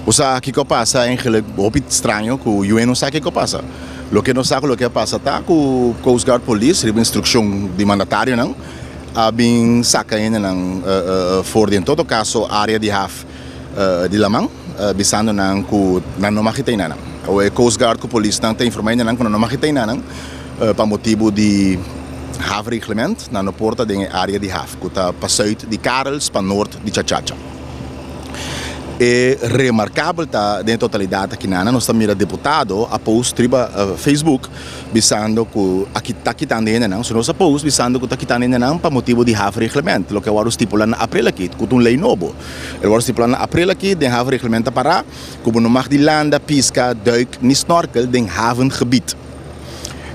O sea, ¿qué pasa? Eigenlijk, op het extraño, que o UN não sabe o que passa. Lo que não sabe o que passa tá que o Coast Guard Police, recebe instrução de mandatário, não? Bem saca ainda não for em todo caso área de Haf de Lamang, bisando não que não makita não. O Coast Guard que Police não tem informação não que não makita não, para motivo de Haf reglement, na porta de área de Haf, que está para sul de Karels, para norte de Chachacha. É remarcável tá dentro da totalidade aqui nós estamos deputado a post triba Facebook bisando que aqui tá quitando ainda não, se nós post bisando que tá quitando ainda não para motivo de have reglamento, lo que agora estipula na april aqui, que um lei novo. Agora estipula na april aqui de have reglamento para como não mag die landa pisca, duik, ni snorkel den havengebied.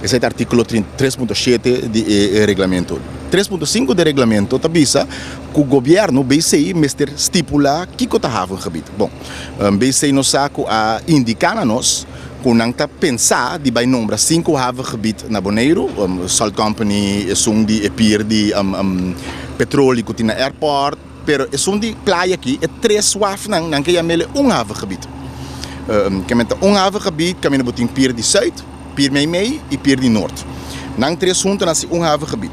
Esse é o artigo 3.7 do regulamento. 3.5 do regulamento avisa que o governo BCI estipula que está havengebied. Bom, BCI nos saco a indicar a nós que não está pensar de vai nombrar 5 havengebied na Bonaire, Salt Company, de pier de petróleo que tem na airport, pero de praia aqui é 3 swaf não que é havengebied. Que havengebied que é botin pier de Zuid, pier Meimei e pier de Norte. Não 3 juntos nasi havengebied.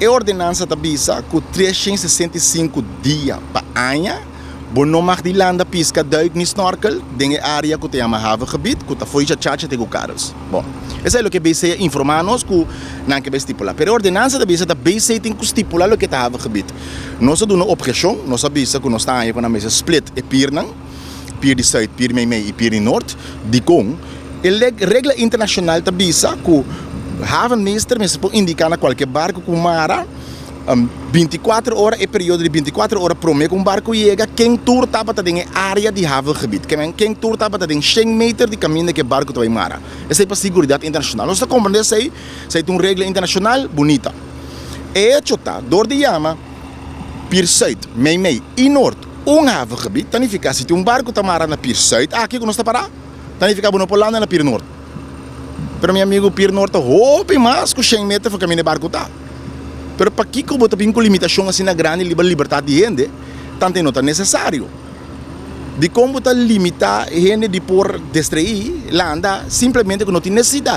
A ordenança avisa que 365 dias para ano, não mag die landa pisca, duik, ni snorkel, dengue área que tem uma havengebied, que foi já chacha de Carlos. Bom, isso é o que BC informa-nos que não que estipular. Pero a ordenança avisa que BC tem que estipular o que está havengebied. Nós damos uma objeção, nós avisa que nós estamos aí com a mesa split e pier de Zuid, pier Meimei e pier de Norte, de com, a regra internacional avisa que havenmeester indica na qualquer barco com mara 24 horas, é período de 24 horas para um barco chega, quem tour estava em área de havengebied, quem tour estava em 100 metros de caminho que barco está em mara. Essa é para a segurança internacional. Nós compreendemos isso, é uma regra internacional bonita. É chota, dor de yama, pier Zuid, Meimei e Norte, havengebied, significa se um barco está mara na pier Zuid, aqui que nós está parar, significa que não pode na pier Norte. Pero meu amigo Pier Norte, roupa mais que 100 metros para caminhar de barco tá. Pero para que eu boto com limitação assim na grande liberdade de gente, tanto não é necessário. De como tá limitar gente de por distrair, lá anda simplesmente que não tem necessidade.